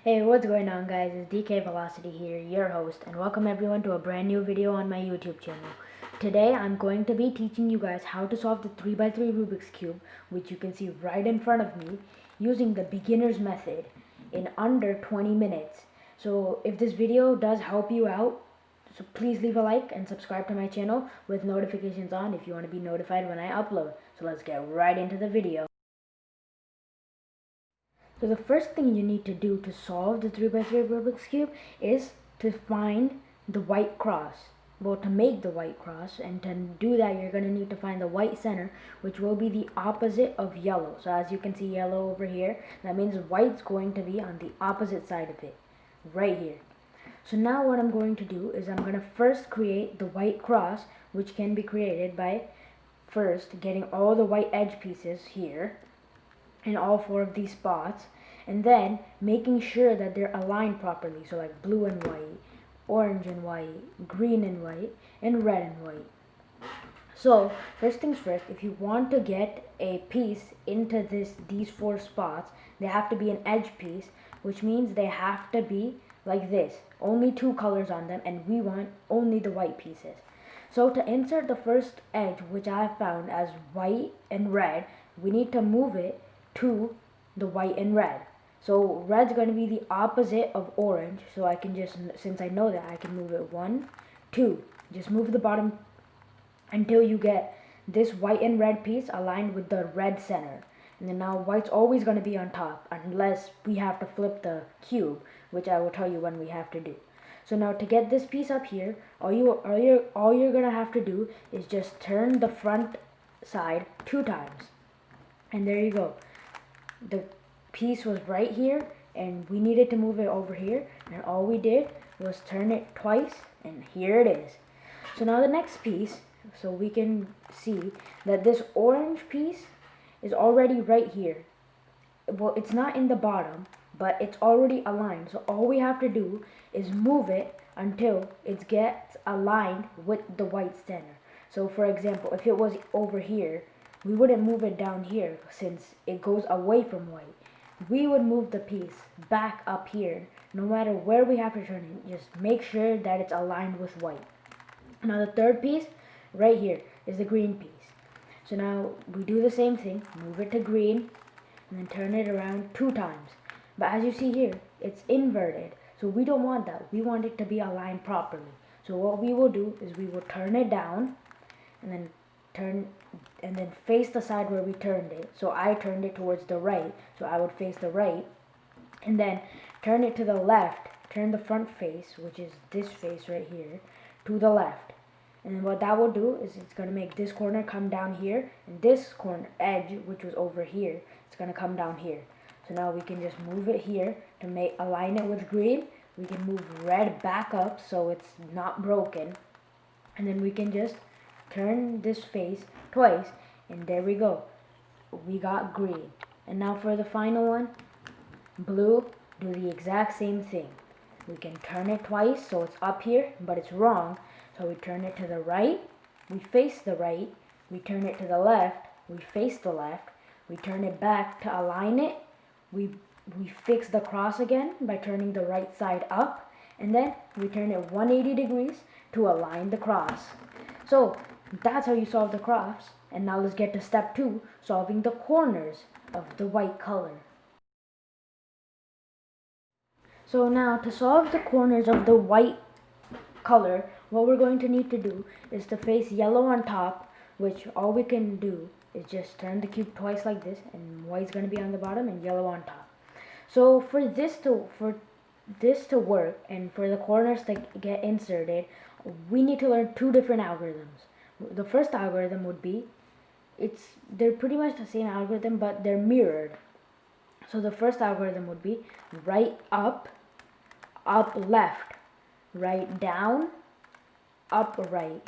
Hey, what's going on guys? It's DK Velocity here, your host, and welcome everyone to a brand new video on my YouTube channel. Today I'm going to be teaching you guys how to solve the 3x3 Rubik's Cube, which you can see right in front of me, using the beginner's method in under 20 minutes. So if this video does help you out, so please leave a like and subscribe to my channel with notifications on if you want to be notified when I upload. So let's get right into the video. So the first thing you need to do to solve the 3x3 Rubik's Cube is to find the white cross. Well, to make the white cross, and to do that you're going to need to find the white center, which will be the opposite of yellow. So as you can see yellow over here, that means white's going to be on the opposite side of it, right here. So now what I'm going to do is I'm going to first create the white cross, which can be created by first getting all the white edge pieces here in all four of these spots, and then making sure that they're aligned properly, so like blue and white, orange and white, green and white, and red and white. So first things first, if you want to get a piece into these four spots, they have to be an edge piece, which means they have to be like this, only two colors on them, and we want only the white pieces. So to insert the first edge, which I have found as white and red, we need to move it to the white and red. So red's going to be the opposite of orange, so I can just, since I know that, I can move it 1, 2. Just move the bottom until you get this white and red piece aligned with the red center. And then now white's always going to be on top unless we have to flip the cube, which I will tell you when we have to do. So now to get this piece up here, all you're going to have to do is just turn the front side 2 times. And there you go. The piece was right here and we needed to move it over here, and all we did was turn it twice, and here it is. So now the next piece, so we can see that this orange piece is already right here. Well, it's not in the bottom, but it's already aligned, so all we have to do is move it until it gets aligned with the white center. So for example, if it was over here, we wouldn't move it down here since it goes away from white. We would move the piece back up here. No matter where we have to turn it, just make sure that it's aligned with white. Now the third piece right here is the green piece. So now we do the same thing, move it to green, and then turn it around 2 times. But as you see here, it's inverted, so we don't want that. We want it to be aligned properly. So what we will do is we will turn it down, and then face the side where we turned it. So I turned it towards the right, so I would face the right, and then turn it to the left. Turn the front face, which is this face right here, to the left. And then what that will do is it's going to make this corner come down here, and this corner edge, which was over here, it's going to come down here. So now we can just move it here to align it with green. We can move red back up so it's not broken, and then we can just turn this face twice, and there we go. We got green. And now for the final one, blue, do the exact same thing. We can turn it twice so it's up here, but it's wrong. So we turn it to the right, we face the right, we turn it to the left, we face the left, we turn it back to align it, we fix the cross again by turning the right side up, and then we turn it 180 degrees to align the cross. So that's how you solve the cross. And now let's get to step 2, solving the corners of the white color. So now to solve the corners of the white color, what we're going to need to do is to face yellow on top, which all we can do is just turn the cube twice like this, and white's going to be on the bottom and yellow on top. So for this to work and for the corners to get inserted, we need to learn 2 different algorithms. The first algorithm would be, they're pretty much the same algorithm, but they're mirrored. So the first algorithm would be right up, up left, right down, up right.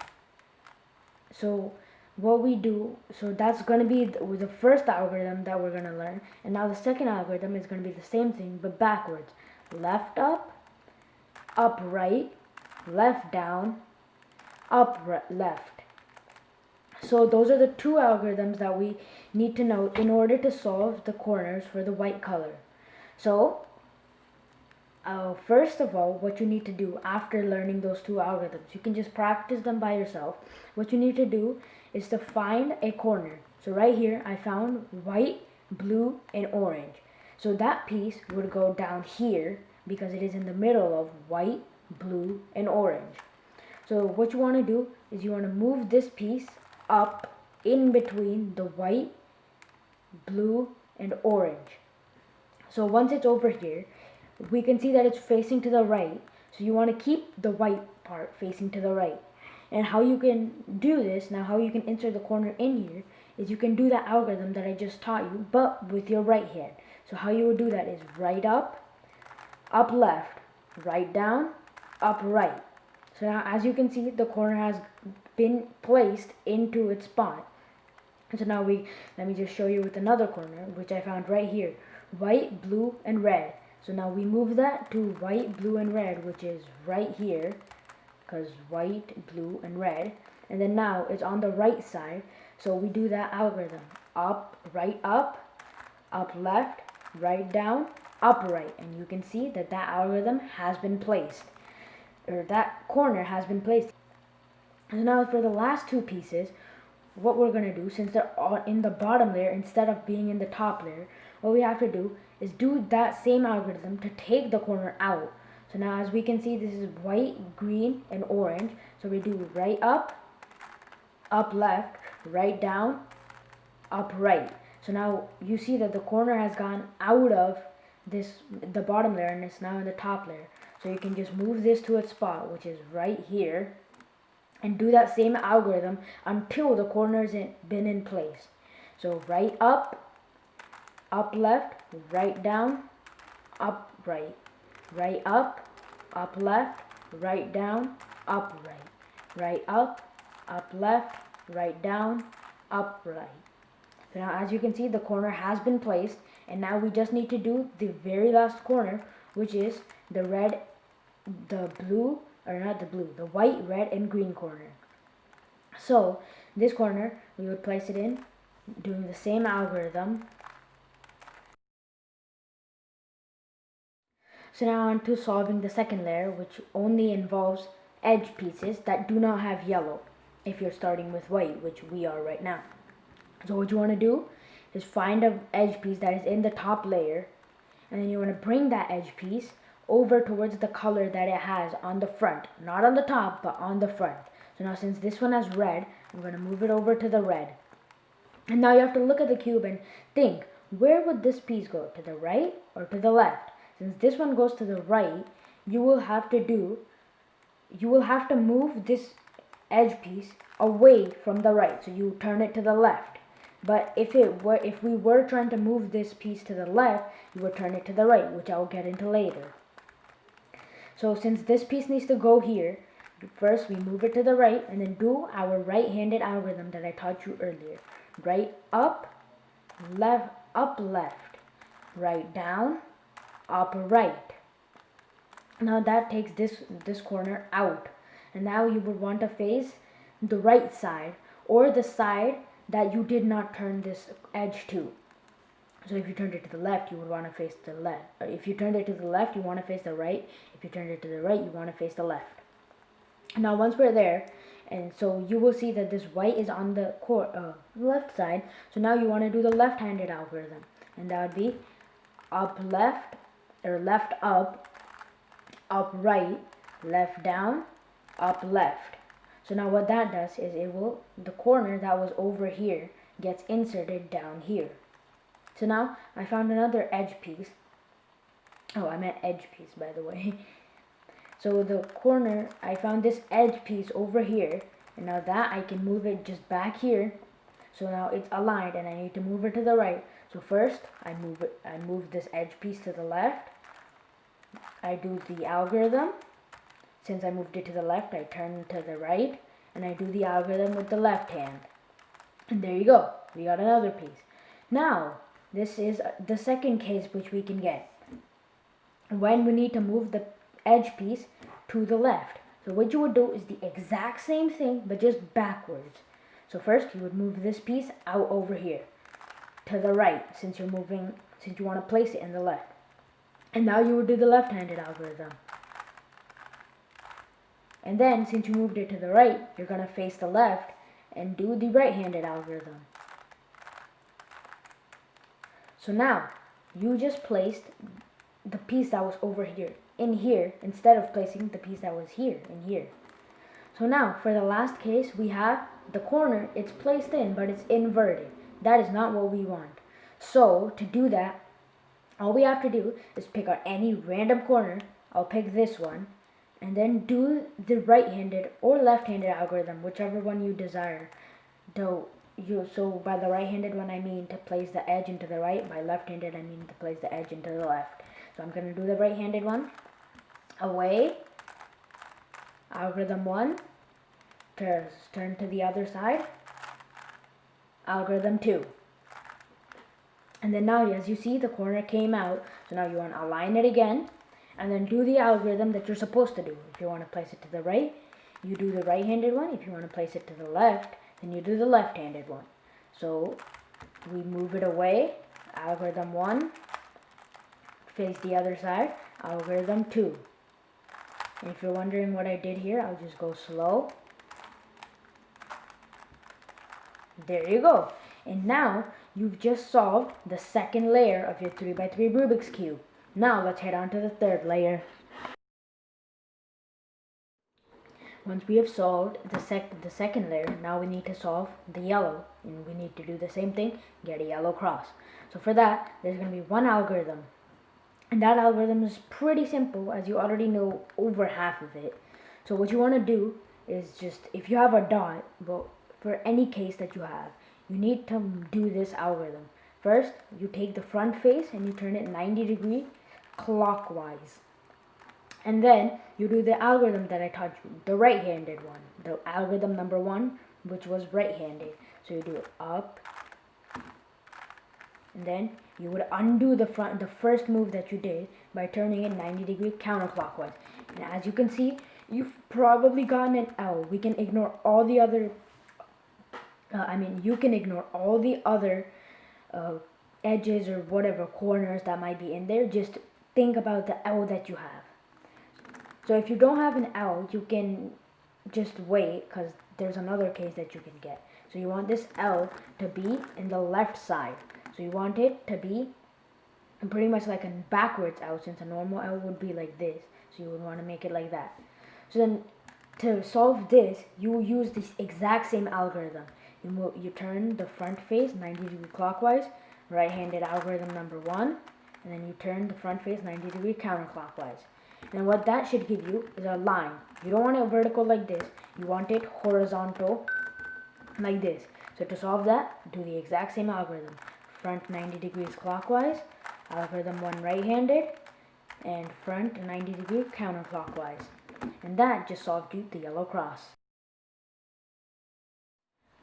So what we do, so that's going to be the first algorithm that we're going to learn. And now the second algorithm is going to be the same thing but backwards. Left up right, left down, up left. So those are the 2 algorithms that we need to know in order to solve the corners for the white color. So First of all, what you need to do after learning those two algorithms, you can just practice them by yourself. What you need to do is to find a corner. So right here, I found white, blue, and orange. So that piece would go down here because it is in the middle of white, blue, and orange. So what you want to do is you want to move this piece up in between the white, blue, and orange. So once it's over here, we can see that it's facing to the right. So you want to keep the white part facing to the right. And how you can do this, now how you can insert the corner in here, is you can do that algorithm that I just taught you, but with your right hand. So how you would do that is right up left, right down, up right. So now as you can see, the corner has been placed into its spot. So now let me just show you with another corner, which I found right here. White, blue, and red. So now we move that to white, blue, and red, which is right here, because white, blue, and red. And then now it's on the right side, so we do that algorithm. Up, left, right down, up right. And you can see that that algorithm has been placed, or that corner has been placed. So now for the last two pieces, what we're going to do, since they're all in the bottom layer instead of being in the top layer, what we have to do is do that same algorithm to take the corner out. So now as we can see, this is white, green, and orange. So we do right up left, right down, up right. So now you see that the corner has gone out of the bottom layer, and it's now in the top layer. So you can just move this to its spot, which is right here, and do that same algorithm until the corner's been in place. So right up left, right down, up right, right up left, right down, up right, right up left, right down, up right. So now as you can see, the corner has been placed, and now we just need to do the very last corner, which is the red, the blue, or not the blue, the white, red, and green corner. So this corner, we would place it in doing the same algorithm. So now on to solving the second layer, which only involves edge pieces that do not have yellow, if you're starting with white, which we are right now. So what you want to do is find an edge piece that is in the top layer, and then you want to bring that edge piece over towards the color that it has on the front, not on the top, but on the front. So now since this one has red, I'm going to move it over to the red. And now you have to look at the cube and think, where would this piece go? To the right or to the left? Since this one goes to the right, you will have to move this edge piece away from the right. So you turn it to the left. But if we were trying to move this piece to the left, you would turn it to the right, which I will get into later. So since this piece needs to go here, first we move it to the right and then do our right-handed algorithm that I taught you earlier. Right up, left, right down, up right. Now that takes this corner out. And now you would want to face the right side, or the side that you did not turn this edge to. So if you turned it to the left, you would want to face the left. If you turned it to the left, you want to face the right. If you turned it to the right, you want to face the left. Now once we're there, and so you will see that this white is on the left side. So now you want to do the left-handed algorithm, and that would be up left, or left up right, left down, up left. So now what that does is the corner that was over here gets inserted down here. So now I found another edge piece. Oh, I meant edge piece, by the way. So the corner, I found this edge piece over here, and now that I can move it just back here. So now it's aligned, and I need to move it to the right. So first I move this edge piece to the left. I do the algorithm. Since I moved it to the left, I turn to the right, and I do the algorithm with the left hand. And there you go. We got another piece. Now, this is the second case which we can get, when we need to move the edge piece to the left. So what you would do is the exact same thing, but just backwards. So first, you would move this piece out over here, to the right, since you want to place it in the left. And now you would do the left-handed algorithm. And then, since you moved it to the right, you're going to face the left and do the right-handed algorithm. So now, you just placed the piece that was over here in here instead of placing the piece that was here in here. So now, for the last case, we have the corner, it's placed in, but it's inverted. That is not what we want. So, to do that, all we have to do is pick out any random corner. I'll pick this one, and then do the right-handed or left-handed algorithm, whichever one you desire. So by the right-handed one, I mean to place the edge into the right. By left-handed, I mean to place the edge into the left. So I'm going to do the right-handed one. Away. Algorithm 1. Turn to the other side. Algorithm 2. And then now, as you see, the corner came out. So now you want to align it again. And then do the algorithm that you're supposed to do. If you want to place it to the right, you do the right-handed one. If you want to place it to the left, then you do the left-handed one. So we move it away. Algorithm 1. Face the other side. Algorithm 2. And if you're wondering what I did here, I'll just go slow. There you go. And now you've just solved the second layer of your 3x3 Rubik's Cube. Now let's head on to the third layer. Once we have solved the second layer, now we need to solve the yellow. And we need to do the same thing, get a yellow cross. So for that, there's going to be one algorithm. And that algorithm is pretty simple, as you already know over half of it. So what you want to do is just, if you have a dot, well, for any case that you have, you need to do this algorithm. First, you take the front face and you turn it 90 degrees clockwise. And then you do the algorithm that I taught you, the right-handed one, the algorithm number 1, which was right-handed. So you do it up, and then you would undo the first move that you did by turning it 90 degrees counterclockwise. And as you can see, you've probably gotten an L. We can ignore all the other you can ignore all the other edges or whatever corners that might be in there. Just think about the L that you have. So if you don't have an L, you can just wait, because there's another case that you can get. So you want this L to be in the left side. So you want it to be pretty much like a backwards L, since a normal L would be like this. So you would want to make it like that. So then to solve this, you will use this exact same algorithm. You turn the front face 90 degrees clockwise, right-handed algorithm number 1, and then you turn the front face 90 degrees counterclockwise. And what that should give you is a line. You don't want it vertical like this. You want it horizontal like this. So to solve that, do the exact same algorithm. Front 90 degrees clockwise, algorithm 1 right-handed, and front 90 degrees counterclockwise. And that just solved you the yellow cross.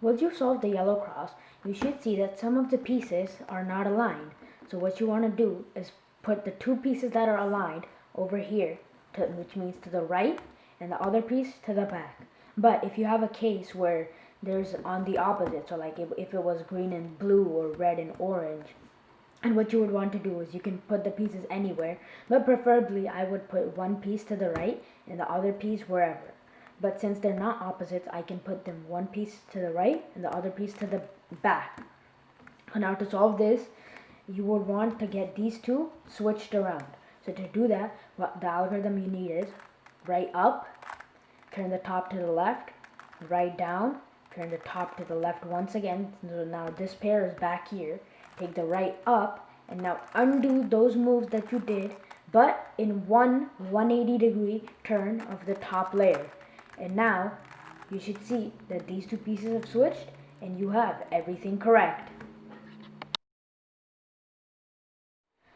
Once you've solved the yellow cross, you should see that some of the pieces are not aligned. So what you want to do is put the two pieces that are aligned over here, which means to the right, and the other piece to the back. But if you have a case where there's on the opposite, so like if it was green and blue or red and orange, and what you would want to do is you can put the pieces anywhere, but preferably I would put one piece to the right and the other piece wherever. But since they're not opposites, I can put them one piece to the right and the other piece to the back. And now to solve this, you would want to get these two switched around. So to do that, the algorithm you need is right up, turn the top to the left, right down, turn the top to the left once again. So now this pair is back here. Take the right up, and now undo those moves that you did, but in one 180 degree turn of the top layer. And now you should see that these two pieces have switched and you have everything correct.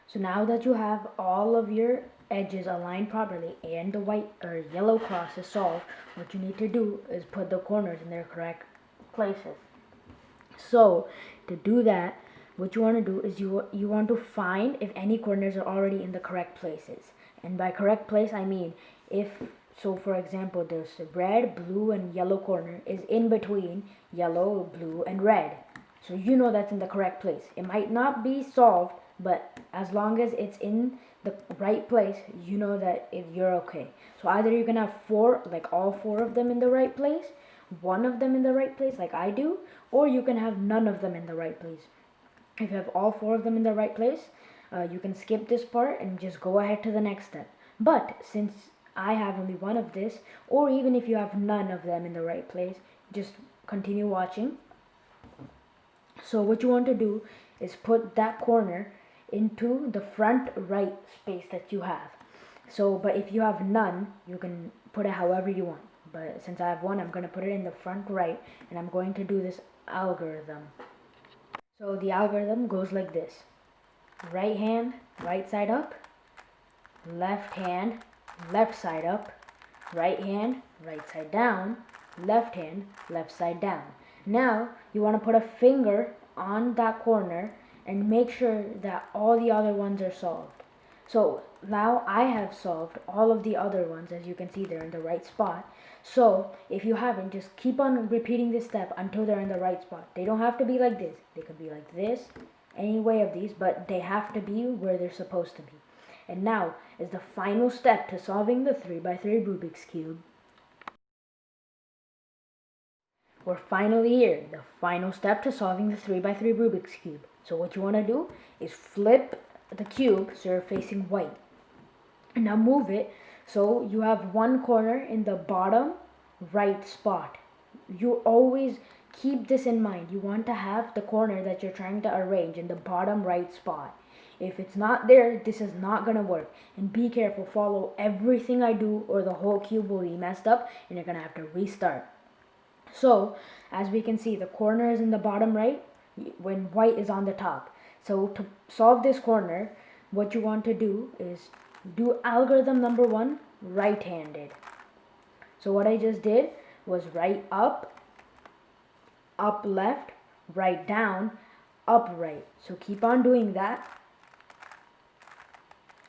So now that you have all of your edges aligned properly and the white or yellow cross is solved, what you need to do is put the corners in their correct places. So to do that, what you want to do is you want to find if any corners are already in the correct places. And by correct place, I mean so for example, this red, blue, and yellow corner is in between yellow, blue, and red. So you know that's in the correct place. It might not be solved, but as long as it's in the right place, you know that you're okay. So either you can have four, like all four of them in the right place, one of them in the right place like I do, or you can have none of them in the right place. If you have all four of them in the right place, you can skip this part and just go ahead to the next step. But since I have only one of this, or even if you have none of them in the right place, just continue watching. So what you want to do is put that corner into the front right space that you have. So, but if you have none, you can put it however you want. But since I have one, I'm going to put it in the front right, and I'm going to do this algorithm. So the algorithm goes like this. Right hand, right side up. Left hand, left side up. Right hand, right side down. Left hand, left side down. Now you want to put a finger on that corner and make sure that all the other ones are solved. So now I have solved all of the other ones. As you can see, they're in the right spot. So if you haven't, just keep on repeating this step until they're in the right spot. They don't have to be like this. They could be like this, any way of these, but they have to be where they're supposed to be. And now is the final step to solving the 3x3 Rubik's Cube. We're finally here, the final step to solving the 3x3 Rubik's Cube. So what you want to do is flip the cube so you're facing white. And now move it so you have one corner in the bottom right spot. You always keep this in mind. You want to have the corner that you're trying to arrange in the bottom right spot. If it's not there, this is not going to work. And be careful, follow everything I do or the whole cube will be messed up and you're going to have to restart. So, as we can see, the corner is in the bottom right when white is on the top. So, to solve this corner, what you want to do is do algorithm number 1 right-handed. So, what I just did was right up, up left, right down, up right. So, keep on doing that.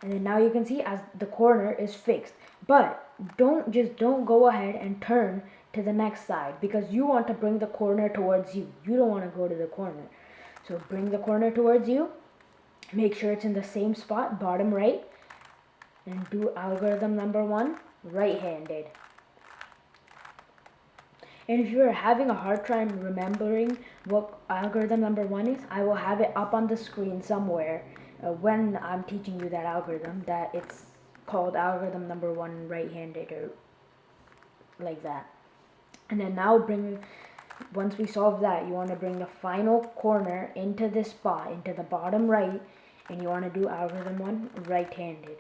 And then now you can see as the corner is fixed. But don't go ahead and turn to the next side because you want to bring the corner towards you. You don't want to go to the corner. So bring the corner towards you. Make sure it's in the same spot, bottom right. And do algorithm number 1, right-handed. And if you're having a hard time remembering what algorithm number 1 is, I will have it up on the screen somewhere when I'm teaching you that algorithm, that it's called algorithm number 1 right-handed or like that. And then now once we solve that, you want to bring the final corner into this spot, into the bottom right, and you want to do algorithm 1 right-handed.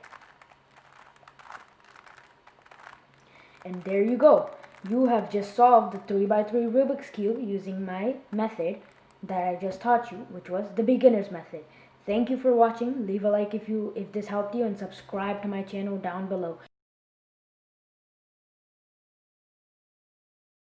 And there you go. You have just solved the 3x3 Rubik's Cube using my method that I just taught you, which was the beginner's method. Thank you for watching. Leave a like if this helped you and subscribe to my channel down below.